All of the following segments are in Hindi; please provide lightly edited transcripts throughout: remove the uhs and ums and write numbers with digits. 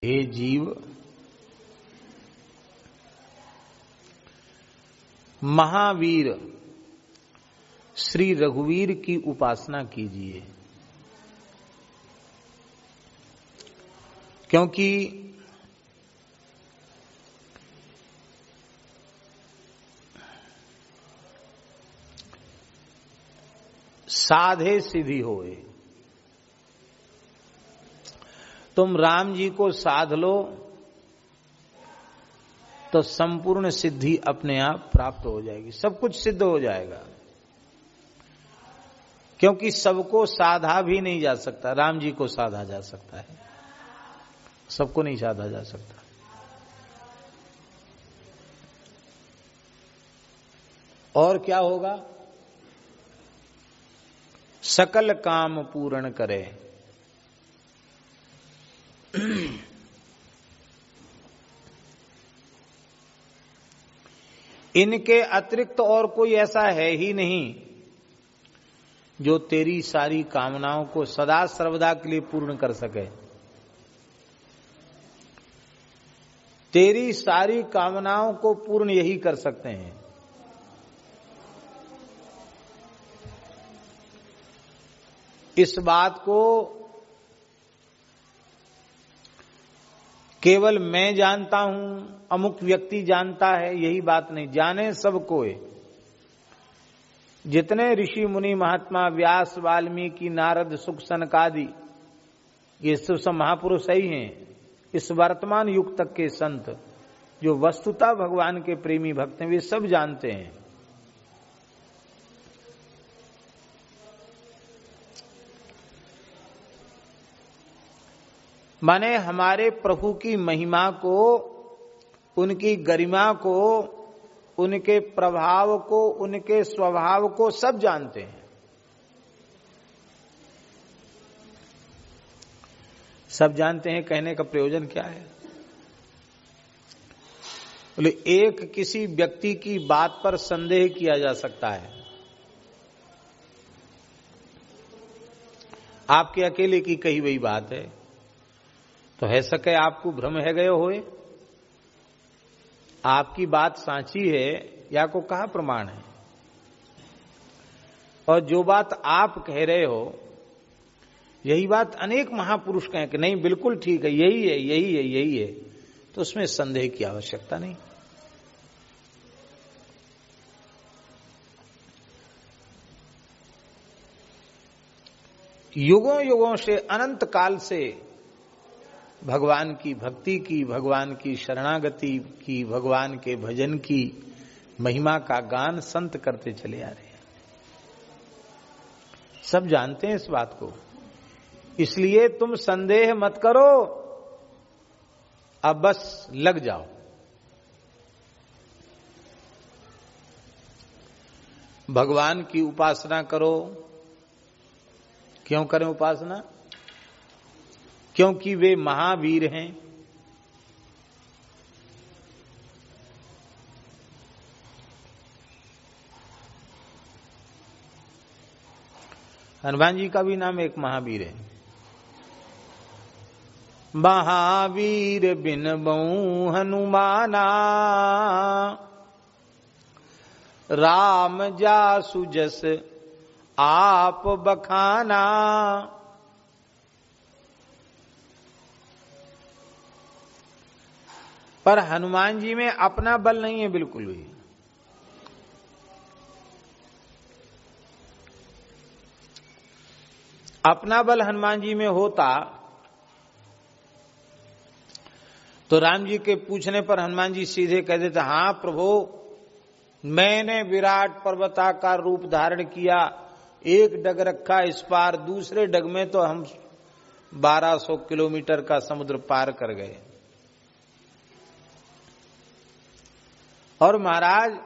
हे जीव, महावीर श्री रघुवीर की उपासना कीजिए, क्योंकि साधे सिद्धि होए। तुम राम जी को साध लो तो संपूर्ण सिद्धि अपने आप प्राप्त हो जाएगी, सब कुछ सिद्ध हो जाएगा। क्योंकि सबको साधा भी नहीं जा सकता, राम जी को साधा जा सकता है, सबको नहीं साधा जा सकता। और क्या होगा? सकल काम पूर्ण करे। इनके अतिरिक्त और कोई ऐसा है ही नहीं जो तेरी सारी कामनाओं को सदा सर्वदा के लिए पूर्ण कर सके। तेरी सारी कामनाओं को पूर्ण यही कर सकते हैं। इस बात को केवल मैं जानता हूं, अमुक व्यक्ति जानता है, यही बात नहीं, जाने सबको है। जितने ऋषि मुनि महात्मा व्यास वाल्मीकि नारद सुक सनकादि ये सब महापुरुष ही हैं। इस वर्तमान युग तक के संत जो वस्तुतः भगवान के प्रेमी भक्त हैं, वे सब जानते हैं। माने हमारे प्रभु की महिमा को, उनकी गरिमा को, उनके प्रभाव को, उनके स्वभाव को सब जानते हैं। सब जानते हैं कहने का प्रयोजन क्या है? बोले एक किसी व्यक्ति की बात पर संदेह किया जा सकता है। आपके अकेले की कही हुई बात है तो है सके आपको भ्रम है गए होए, आपकी बात सांची है या को कहा प्रमाण है। और जो बात आप कह रहे हो यही बात अनेक महापुरुष कहें कि नहीं बिल्कुल ठीक है, यही है, यही है, यही है, तो उसमें संदेह की आवश्यकता नहीं। युगों युगों से, अनंत काल से भगवान की भक्ति की, भगवान की शरणागति की, भगवान के भजन की महिमा का गान संत करते चले आ रहे हैं। सब जानते हैं इस बात को, इसलिए तुम संदेह मत करो, अब बस लग जाओ। भगवान की उपासना करो। क्यों करें उपासना? क्योंकि वे महावीर हैं। हनुमान जी का भी नाम एक महावीर है। महावीर बिन बहु हनुमाना, राम जासु जस आप बखाना। पर हनुमान जी में अपना बल नहीं है बिल्कुल भी। अपना बल हनुमान जी में होता तो राम जी के पूछने पर हनुमान जी सीधे कह देते, हां प्रभु, मैंने विराट पर्वताकार रूप धारण किया, एक डग रखा इस पार, दूसरे डग में तो हम 1200 किलोमीटर का समुद्र पार कर गए। और महाराज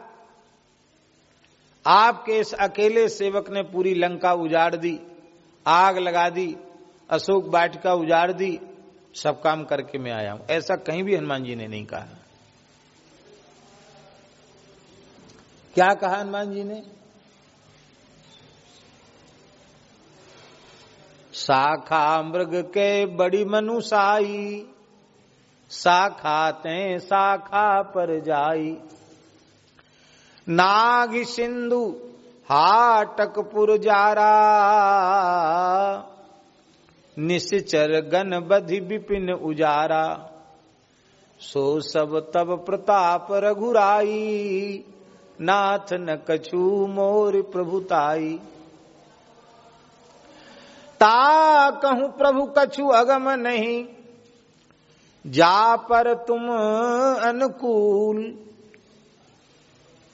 आपके इस अकेले सेवक ने पूरी लंका उजाड़ दी, आग लगा दी, अशोक वाटिका उजाड़ दी, सब काम करके मैं आया हूं। ऐसा कहीं भी हनुमान जी ने नहीं कहा। क्या कहा हनुमान जी ने? शाखा मृग के बड़ी मनुसाई, शाखाते शाखा पर जाई। नाग सिंधु हाटकपुर जारा, निश्चर गण बधि विपिन उजारा। सो सब तब प्रताप रघुराई, नाथ न कछु मोर प्रभुताई। ता कहूं प्रभु कछु अगम नहीं, जा पर तुम अनुकूल।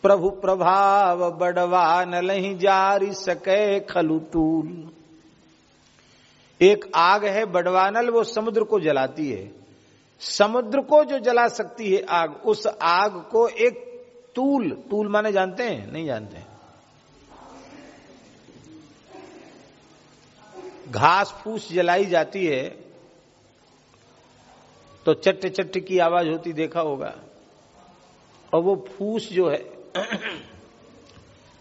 प्रभु प्रभाव बड़वा न लही, जारी सके खलुतूल। एक आग है बड़वानल, वो समुद्र को जलाती है। समुद्र को जो जला सकती है आग, उस आग को एक तूल, तूल माने जानते हैं? नहीं जानते हैं। घास फूस जलाई जाती है तो चट्ट चट्ट की आवाज होती, देखा होगा। और वो फूस जो है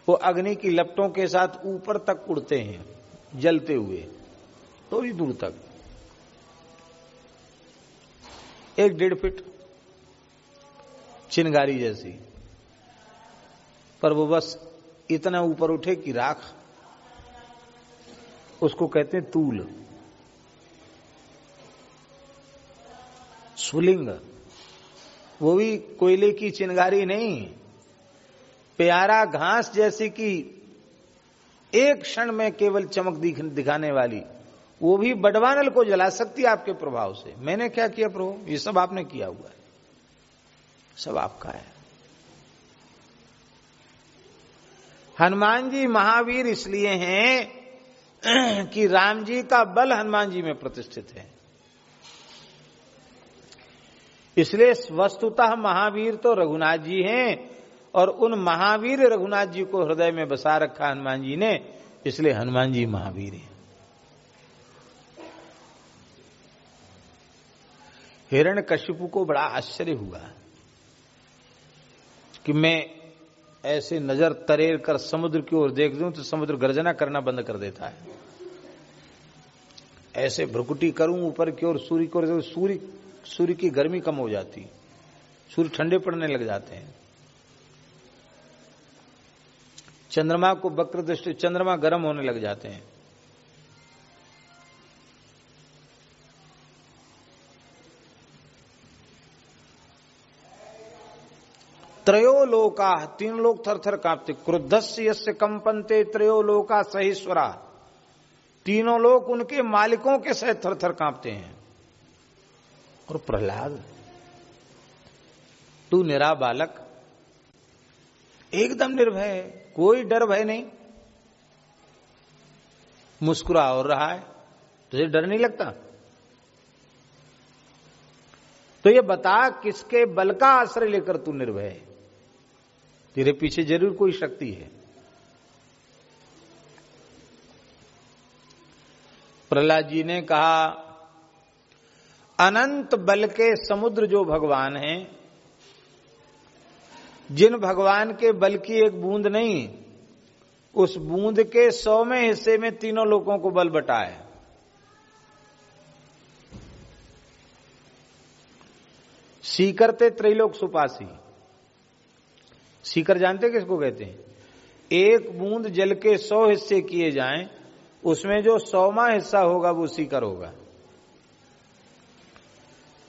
वो अग्नि की लपटों के साथ ऊपर तक उड़ते हैं, जलते हुए थोड़ी दूर तक, 1-1.5 फीट चिंगारी जैसी। पर वो बस इतना ऊपर उठे कि राख, उसको कहते हैं तूल, सुलिंग। वो भी कोयले की चिंगारी नहीं, प्यारा घास जैसी कि एक क्षण में केवल चमक दिखाने वाली, वो भी बड़वानल को जला सकती है आपके प्रभाव से। मैंने क्या किया प्रभु? ये सब आपने किया हुआ है, सब आपका है। हनुमान जी महावीर इसलिए हैं कि राम जी का बल हनुमान जी में प्रतिष्ठित है। इसलिए वस्तुतः महावीर तो रघुनाथ जी हैं, और उन महावीर रघुनाथ जी को हृदय में बसा रखा हनुमान जी ने, इसलिए हनुमान जी महावीर हैं। हिरण्यकशिपु को बड़ा आश्चर्य हुआ कि मैं ऐसे नजर तरेर कर समुद्र की ओर देख दूं तो समुद्र गर्जना करना बंद कर देता है। ऐसे भ्रुकुटी करूं ऊपर की ओर, सूर्य की ओर, सूर्य की गर्मी कम हो जाती, सूर्य ठंडे पड़ने लग जाते हैं। चंद्रमा को वक्र दृष्टि, चंद्रमा गर्म होने लग जाते हैं। त्रयो लोका, 3 लोग थर थर कांपते। क्रुद्धस्य यस्य कंपन्ते त्रयो लोका सहीश्वरा, तीनों लोग उनके मालिकों के सहित थर थर कांपते हैं। और प्रहलाद, तू निरा बालक, एकदम निर्भय, कोई डर भय नहीं, मुस्कुरा और रहा है, तुझे डर नहीं लगता? तो ये बता किसके बल का आश्रय लेकर तू निर्भय है? तेरे पीछे जरूर कोई शक्ति है। प्रहलाद जी ने कहा, अनंत बल के समुद्र जो भगवान हैं, जिन भगवान के बल की एक बूंद नहीं, उस बूंद के 100वें हिस्से में तीनों लोगों को बल बटा है। सीकरते त्रैलोक सुपासी, सीकर जानते किसको कहते हैं? एक बूंद जल के 100 हिस्से किए जाएं, उसमें जो 100वां हिस्सा होगा वो सीकर होगा।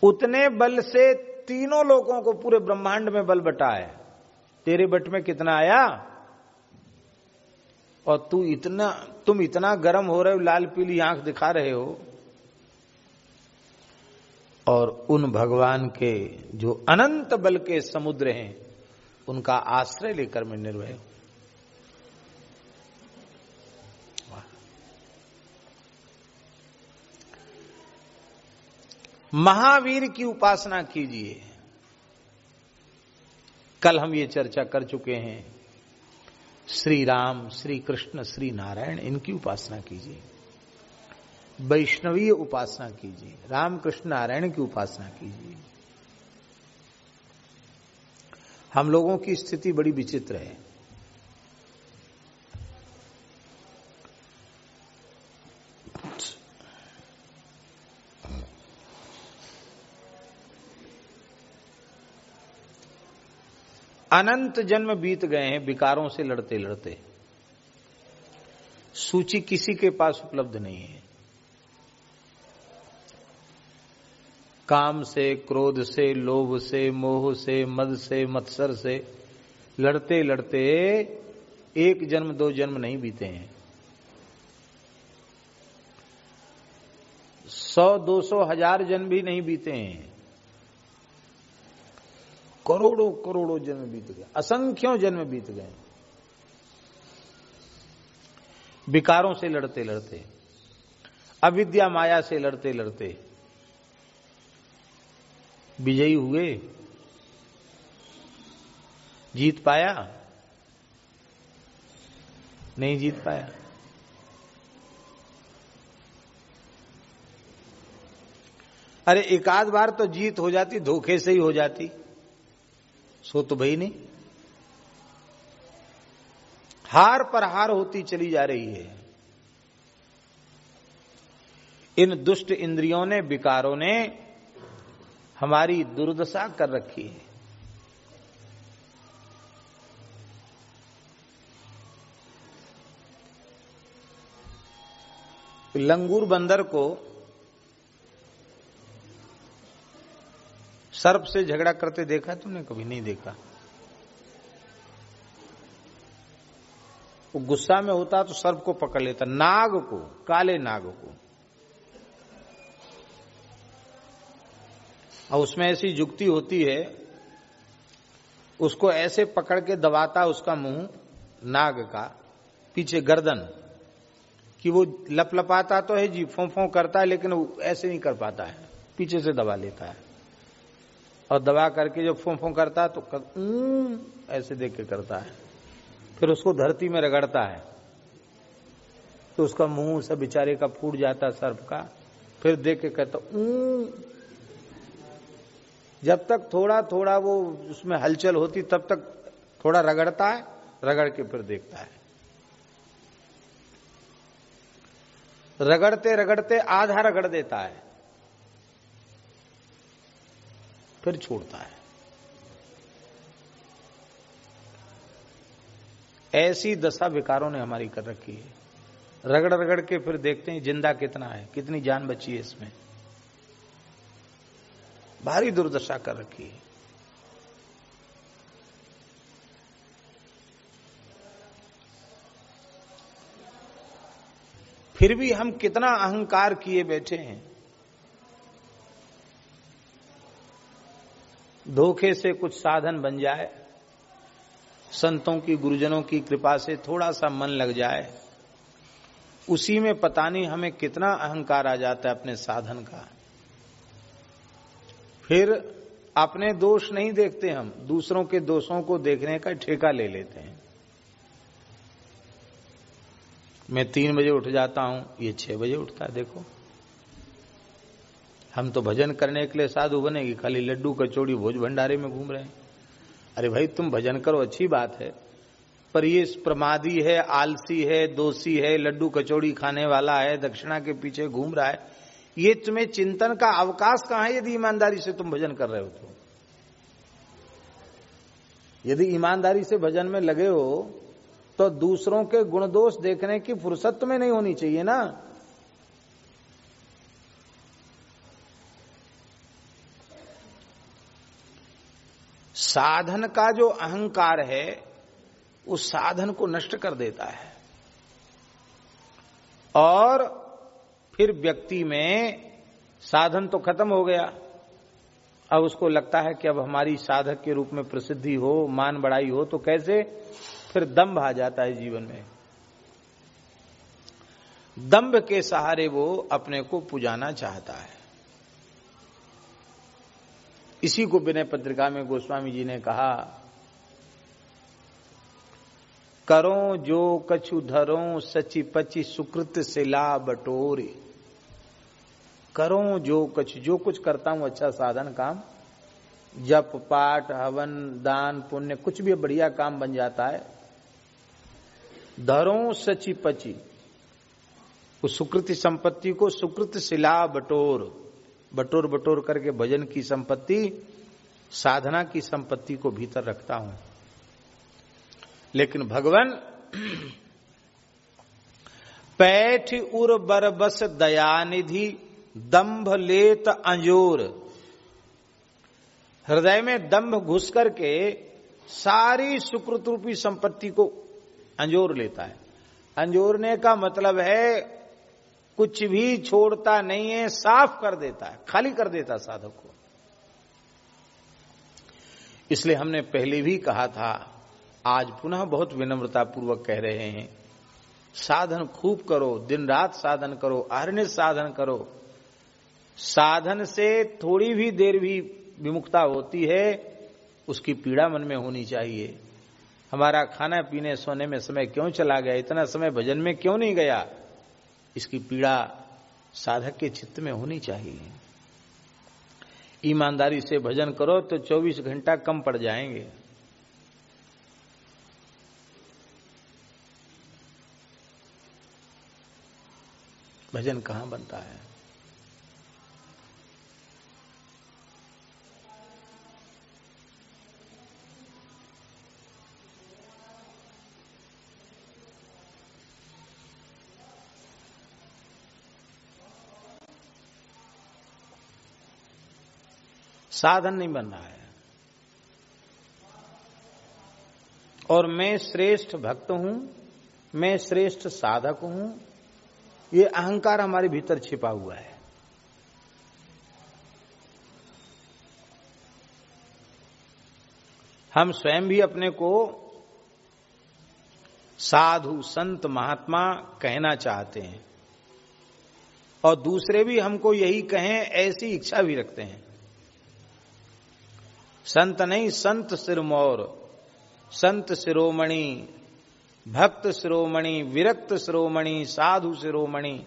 उतने बल से तीनों लोगों को पूरे ब्रह्मांड में बल बटा है। तेरे बट में कितना आया? और तुम इतना गर्म हो रहे हो, लाल पीली आंख दिखा रहे हो, और उन भगवान के जो अनंत बल के समुद्र हैं उनका आश्रय लेकर मैं निर्भय हूं। महावीर की उपासना कीजिए। कल हम ये चर्चा कर चुके हैं, श्री राम, श्री कृष्ण, श्री नारायण, इनकी उपासना कीजिए। वैष्णवीय उपासना कीजिए, राम कृष्ण नारायण की उपासना कीजिए। हम लोगों की स्थिति बड़ी विचित्र है। अनंत जन्म बीत गए हैं विकारों से लड़ते लड़ते। सूची किसी के पास उपलब्ध नहीं है। काम से, क्रोध से, लोभ से, मोह से, मद से, मत्सर से लड़ते लड़ते एक जन्म दो जन्म नहीं बीते हैं। 100, 200, 1000 जन्म भी नहीं बीते हैं। करोड़ों करोड़ों जन्म बीत गए, असंख्यों जन्म बीत गए विकारों से लड़ते लड़ते, अविद्या माया से लड़ते लड़ते। विजयी हुए? जीत पाया? नहीं जीत पाया। अरे एक आध बार तो जीत हो जाती, धोखे से ही हो जाती, सो तो भाई नहीं। हार पर हार होती चली जा रही है। इन दुष्ट इंद्रियों ने, विकारों ने हमारी दुर्दशा कर रखी है। लंगूर बंदर को सर्प से झगड़ा करते देखा तुमने? कभी नहीं देखा। वो गुस्सा में होता तो सर्प को पकड़ लेता, नाग को, काले नाग को। और उसमें ऐसी जुक्ति होती है, उसको ऐसे पकड़ के दबाता उसका मुंह नाग का, पीछे गर्दन, कि वो लपलपाता तो है जी, फों करता है, लेकिन वो ऐसे नहीं कर पाता है, पीछे से दबा लेता है। और दबा करके जब फों करता है तो ऐसे देख के करता है। फिर उसको धरती में रगड़ता है तो उसका मुंह सब बेचारे का फूट जाता है सर्प का। फिर देख के कहता जब तक थोड़ा थोड़ा वो उसमें हलचल होती तब तक थोड़ा रगड़ता है, रगड़ के फिर देखता है। रगड़ते रगड़ते आधा रगड़ देता है, फिर छोड़ता है। ऐसी दशा विकारों ने हमारी कर रखी है। रगड़ रगड़ के फिर देखते हैं जिंदा कितना है, कितनी जान बची है इसमें। भारी दुर्दशा कर रखी है। फिर भी हम कितना अहंकार किए बैठे हैं। धोखे से कुछ साधन बन जाए, संतों की, गुरुजनों की कृपा से थोड़ा सा मन लग जाए, उसी में पता नहीं हमें कितना अहंकार आ जाता है अपने साधन का। फिर अपने दोष नहीं देखते, हम दूसरों के दोषों को देखने का ठेका ले लेते हैं। मैं 3 बजे उठ जाता हूं, ये 6 बजे उठता है। देखो, हम तो भजन करने के लिए साधु बनेगी, खाली लड्डू कचौड़ी भोज भंडारे में घूम रहे हैं। अरे भाई, तुम भजन करो, अच्छी बात है, पर ये प्रमादी है, आलसी है, दोषी है, लड्डू कचौड़ी खाने वाला है, दक्षिणा के पीछे घूम रहा है, ये तुम्हें चिंतन का अवकाश कहां है? यदि ईमानदारी से तुम भजन कर रहे हो तो। यदि ईमानदारी से भजन में लगे हो तो दूसरों के गुण दोष देखने की फुर्सत तुम्हें नहीं होनी चाहिए ना। साधन का जो अहंकार है उस साधन को नष्ट कर देता है और फिर व्यक्ति में साधन तो खत्म हो गया। अब उसको लगता है कि अब हमारी साधक के रूप में प्रसिद्धि हो, मान बढ़ाई हो, तो कैसे? फिर दंभ आ जाता है जीवन में। दंभ के सहारे वो अपने को पुजाना चाहता है। इसी को विनय पत्रिका में गोस्वामी जी ने कहा, करो जो कछु धरो सची पची सुकृत सिला बटोरे। करो जो कुछ करता हूं अच्छा साधन काम, जप पाठ हवन दान पुण्य कुछ भी बढ़िया काम बन जाता है। धरो सची पची, उस सुकृति संपत्ति को सुकृत शिला बटोर, बटोर बटोर करके भजन की संपत्ति, साधना की संपत्ति को भीतर रखता हूं। लेकिन भगवान पैठ उर बरबस दयानिधि दंभ लेत अंजोर, हृदय में दंभ घुस करके सारी सुकृत रूपी संपत्ति को अंजोर लेता है। अंजोरने का मतलब है कुछ भी छोड़ता नहीं है, साफ कर देता है, खाली कर देता साधक को। इसलिए हमने पहले भी कहा था, आज पुनः बहुत विनम्रता पूर्वक कह रहे हैं, साधन खूब करो, दिन रात साधन करो, अहर्निश साधन करो। साधन से थोड़ी भी देर भी विमुखता होती है, उसकी पीड़ा मन में होनी चाहिए। हमारा खाना पीने सोने में समय क्यों चला गया, इतना समय भजन में क्यों नहीं गया, इसकी पीड़ा साधक के चित्त में होनी चाहिए। ईमानदारी से भजन करो तो 24 घंटा कम पड़ जाएंगे। भजन कहां बनता है। साधन नहीं बन रहा है। और मैं श्रेष्ठ भक्त हूं, मैं श्रेष्ठ साधक हूं, ये अहंकार हमारे भीतर छिपा हुआ है। हम स्वयं भी अपने को साधु संत महात्मा कहना चाहते हैं और दूसरे भी हमको यही कहें, ऐसी इच्छा भी रखते हैं। संत नहीं, संत सिरमौर, संत शिरोमणि, भक्त शिरोमणि, विरक्त शिरोमणि, साधु शिरोमणि,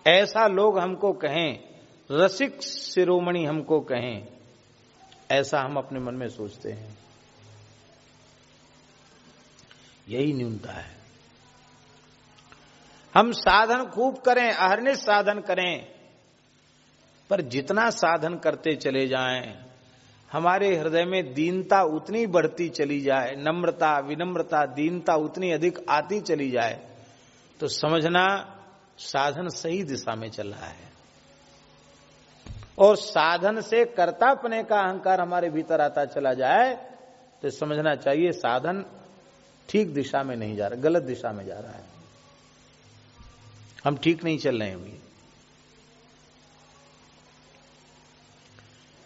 ऐसा लोग हमको कहें, रसिक शिरोमणि हमको कहें, ऐसा हम अपने मन में सोचते हैं। यही न्यूनता है। हम साधन खूब करें, अहर्निश साधन करें, पर जितना साधन करते चले जाएं, हमारे हृदय में दीनता उतनी बढ़ती चली जाए, नम्रता विनम्रता दीनता उतनी अधिक आती चली जाए, तो समझना साधन सही दिशा में चल रहा है। और साधन से कर्तापने का अहंकार हमारे भीतर आता चला जाए तो समझना चाहिए साधन ठीक दिशा में नहीं जा रहा, गलत दिशा में जा रहा है। हम ठीक नहीं चल रहे हैं अभी।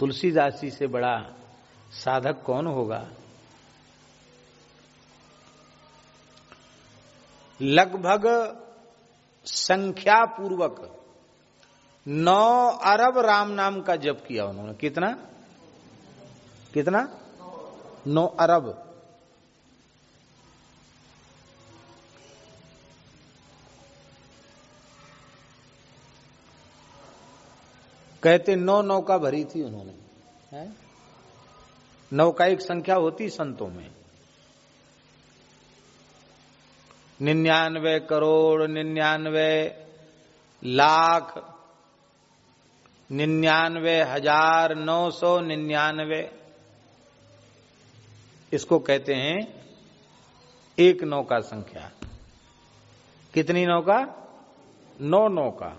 तुलसीदास जी से बड़ा साधक कौन होगा। लगभग संख्या पूर्वक 9 अरब राम नाम का जप किया उन्होंने। कितना कितना 9 अरब। कहते 9 नौका भरी थी उन्होंने, है? नौका एक संख्या होती संतों में। 99 करोड़ 99 लाख 99,999 इसको कहते हैं एक नौका संख्या। कितनी नौका? 9 नौका।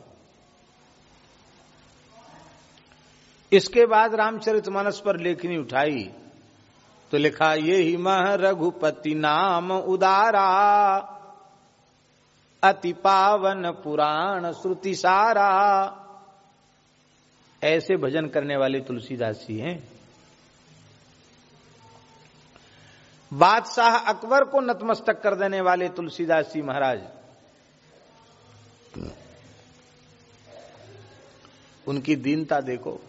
इसके बाद रामचरितमानस पर लेखनी उठाई तो लिखा, ये ही मह रघुपति नाम उदारा, अति पावन पुराण श्रुति सारा। ऐसे भजन करने वाले तुलसीदास जी हैं। बादशाह अकबर को नतमस्तक कर देने वाले तुलसीदास जी महाराज, उनकी दीनता देखो।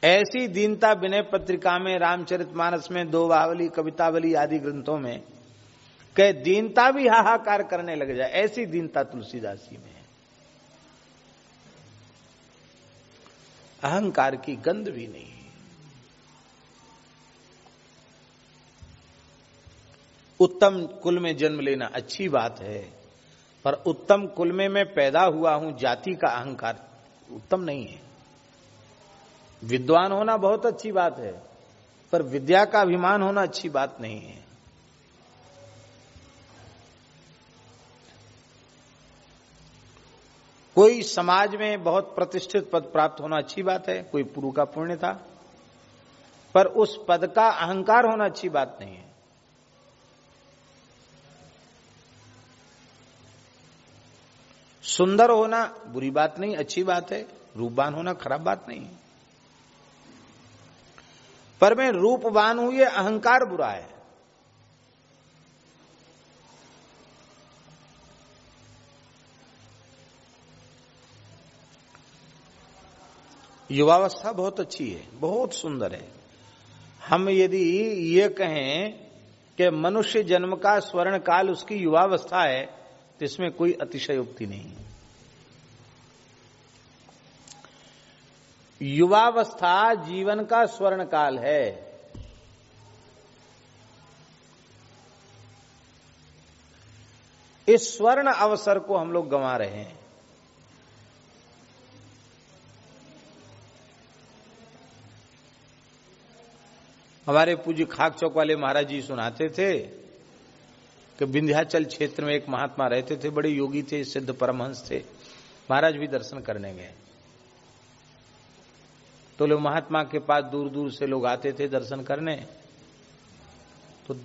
ऐसी दीनता विनय पत्रिका में, रामचरितमानस में, दोहावली, कवितावली आदि ग्रंथों में कि दीनता भी हाहाकार करने लग जाए, ऐसी दीनता तुलसीदास जी में है। अहंकार की गंध भी नहीं। उत्तम कुल में जन्म लेना अच्छी बात है, पर उत्तम कुल में मैं पैदा हुआ हूं, जाति का अहंकार उत्तम नहीं है। विद्वान होना बहुत अच्छी बात है, पर विद्या का अभिमान होना अच्छी बात नहीं है। कोई समाज में बहुत प्रतिष्ठित पद प्राप्त होना अच्छी बात है, कोई पूर्व का पुण्य था, पर उस पद का अहंकार होना अच्छी बात नहीं है। सुंदर होना बुरी बात नहीं, अच्छी बात है। रूपवान होना खराब बात नहीं है, पर मैं रूपवान हूं ये अहंकार बुरा है। युवावस्था बहुत अच्छी है, बहुत सुंदर है। हम यदि ये कहें कि मनुष्य जन्म का स्वर्ण काल उसकी युवावस्था है, तो इसमें कोई अतिशयोक्ति नहीं है। युवावस्था जीवन का स्वर्ण काल है। इस स्वर्ण अवसर को हम लोग गंवा रहे हैं। हमारे पूज्य खाक चौक वाले महाराज जी सुनाते थे कि विंध्याचल क्षेत्र में एक महात्मा रहते थे, बड़े योगी थे, सिद्ध परमहंस थे। महाराज भी दर्शन करने गए, तो लोग महात्मा के पास दूर दूर से लोग आते थे दर्शन करने। तो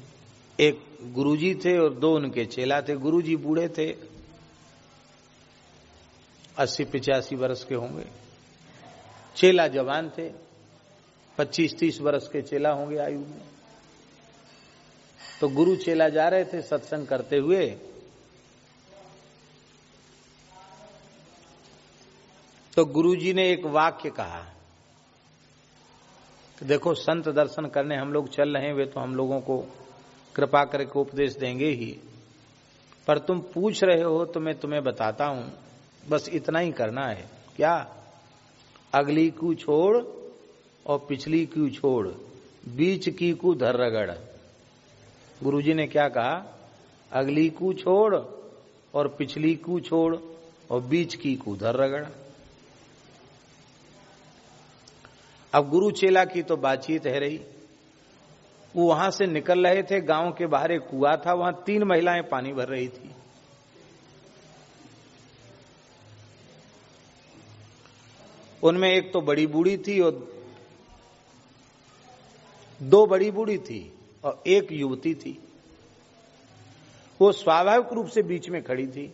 एक गुरुजी थे और दो उनके चेला थे। गुरुजी बूढ़े थे, 80-85 वर्ष के होंगे। चेला जवान थे, 25-30 वर्ष के चेला होंगे आयु में। तो गुरु चेला जा रहे थे सत्संग करते हुए। तो गुरुजी ने एक वाक्य कहा कि देखो, संत दर्शन करने हम लोग चल रहे हैं, वे तो हम लोगों को कृपा करके उपदेश देंगे ही, पर तुम पूछ रहे हो तो मैं तुम्हें बताता हूं, बस इतना ही करना है। क्या? अगली को छोड़ और पिछली की छोड़, बीच की को धर रगड़। गुरुजी ने क्या कहा? अगली को छोड़ और पिछली को छोड़ और बीच की को धर रगड़। अब गुरु चेला की तो बातचीत है रही। वो वहां से निकल रहे थे, गांव के बाहर एक कुआं था, वहां 3 महिलाएं पानी भर रही थी। उनमें एक तो बड़ी बूढ़ी थी और 2 बड़ी बूढ़ी थी और एक युवती थी। वो स्वाभाविक रूप से बीच में खड़ी थी।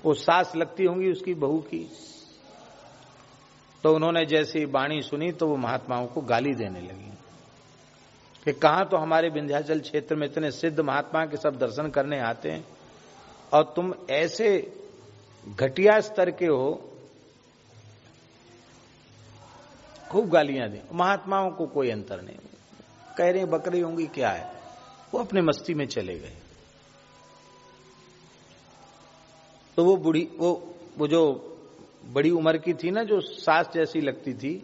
वो सास लगती होंगी उसकी बहू की। तो उन्होंने जैसी वाणी सुनी तो वो महात्माओं को गाली देने लगी कि कहां तो हमारे विंध्याचल क्षेत्र में इतने सिद्ध महात्मा के सब दर्शन करने आते हैं और तुम ऐसे घटिया स्तर के हो। खूब गालियां दी। महात्माओं को कोई अंतर नहीं, कह रहे बकरी होंगी क्या है, वो अपने मस्ती में चले गए। तो वो बूढ़ी वो जो बड़ी उम्र की थी ना, जो सास जैसी लगती थी,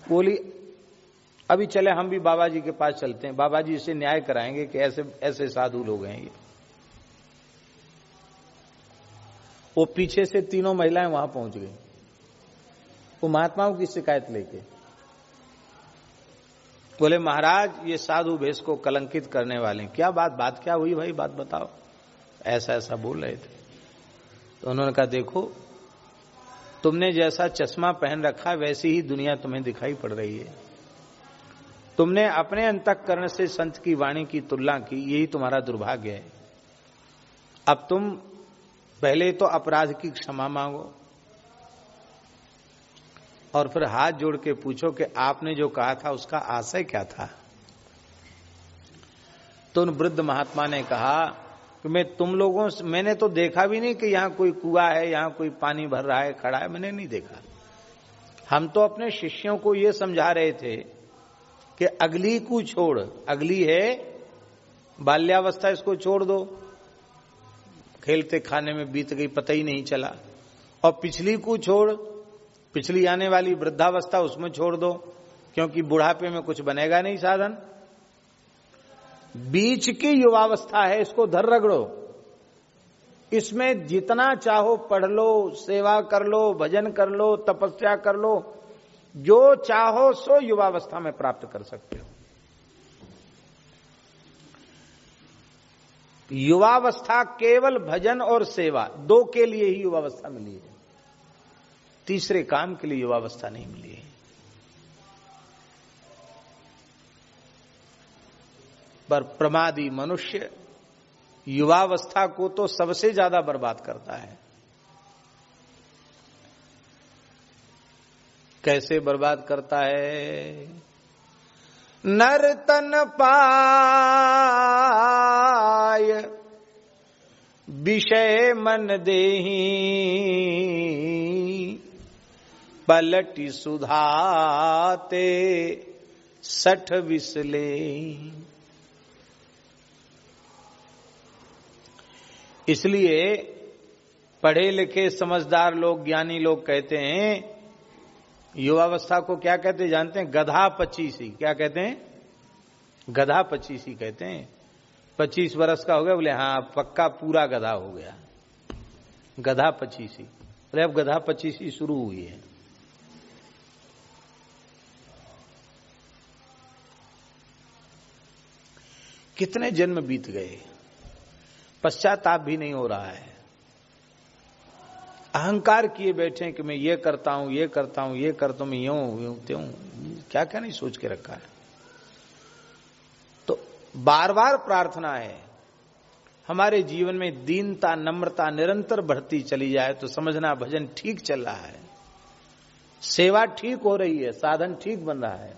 बोली अभी चले हम भी बाबा जी के पास चलते हैं, बाबा जी से न्याय कराएंगे कि ऐसे ऐसे साधु लोग हैं ये। वो पीछे से 3 महिलाएं वहां पहुंच गई, वो महात्माओं की शिकायत लेके। बोले महाराज ये साधु भेष को कलंकित करने वाले हैं। क्या बात क्या हुई भाई, बात बताओ। ऐसा ऐसा बोल रहे थे। तो उन्होंने कहा देखो, तुमने जैसा चश्मा पहन रखा वैसी ही दुनिया तुम्हें दिखाई पड़ रही है। तुमने अपने अंतःकरण से संत की वाणी की तुलना की, यही तुम्हारा दुर्भाग्य है। अब तुम पहले तो अपराध की क्षमा मांगो और फिर हाथ जोड़ के पूछो कि आपने जो कहा था उसका आशय क्या था। तो उन वृद्ध महात्मा ने कहा कि मैंने तो देखा भी नहीं कि यहां कोई कुआं है, यहां कोई पानी भर रहा है, खड़ा है, मैंने नहीं देखा। हम तो अपने शिष्यों को यह समझा रहे थे कि अगली को छोड़, अगली है बाल्यावस्था, इसको छोड़ दो, खेलते खाने में बीत गई पता ही नहीं चला। और पिछली को छोड़, पिछली आने वाली वृद्धावस्था उसमें छोड़ दो, क्योंकि बुढ़ापे में कुछ बनेगा नहीं साधन। बीच की युवावस्था है, इसको धर रगड़ो। इसमें जितना चाहो पढ़ लो, सेवा कर लो, भजन कर लो, तपस्या कर लो, जो चाहो सो युवावस्था में प्राप्त कर सकते हो। युवावस्था केवल भजन और सेवा दो के लिए ही युवावस्था मिली है, तीसरे काम के लिए युवावस्था नहीं मिली है। पर प्रमादी मनुष्य युवावस्था को तो सबसे ज्यादा बर्बाद करता है। कैसे बर्बाद करता है? नर्तन पाय विषय मन देही, पलटि सुधाते सठ विसले। इसलिए पढ़े लिखे समझदार लोग, ज्ञानी लोग कहते हैं युवावस्था को क्या कहते जानते हैं? गधा पचीसी। क्या कहते हैं? गधा पचीसी कहते हैं। 25 वर्ष का हो गया, बोले हाँ पक्का पूरा गधा हो गया, गधा पचीसी। बोले अब गधा पचीसी शुरू हुई है। कितने जन्म बीत गए, पश्चाताप भी नहीं हो रहा है। अहंकार किए बैठे कि मैं ये करता हूं, ये करता हूं, ये करता हूं, मैं यूं त्यों, क्या क्या नहीं सोच के रखा है। तो बार बार प्रार्थना है हमारे जीवन में दीनता, नम्रता निरंतर बढ़ती चली जाए तो समझना भजन ठीक चल रहा है, सेवा ठीक हो रही है, साधन ठीक बन रहा है।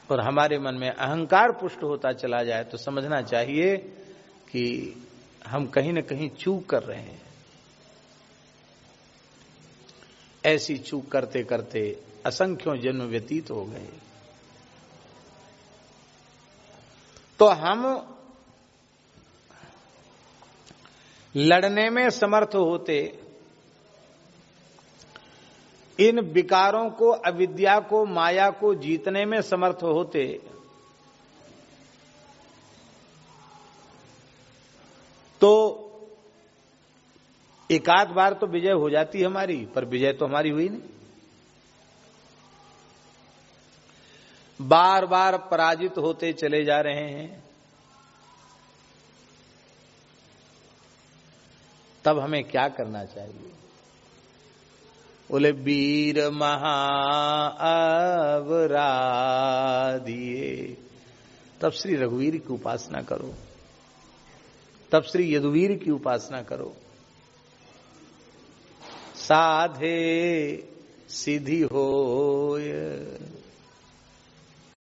और हमारे मन में अहंकार पुष्ट होता चला जाए तो समझना चाहिए कि हम कहीं न कहीं चूक कर रहे हैं। ऐसी चूक करते करते असंख्यों जन्म व्यतीत हो गए। तो हम लड़ने में समर्थ होते, इन विकारों को, अविद्या को, माया को जीतने में समर्थ होते, तो एक आध बार तो विजय हो जाती हमारी, पर विजय तो हमारी हुई नहीं। बार बार पराजित होते चले जा रहे हैं। तब हमें क्या करना चाहिए? बोले वीर महाअवराधिए। तब श्री रघुवीर की उपासना करो, तब श्री यदुवीर की उपासना करो। साधे सिद्धि हो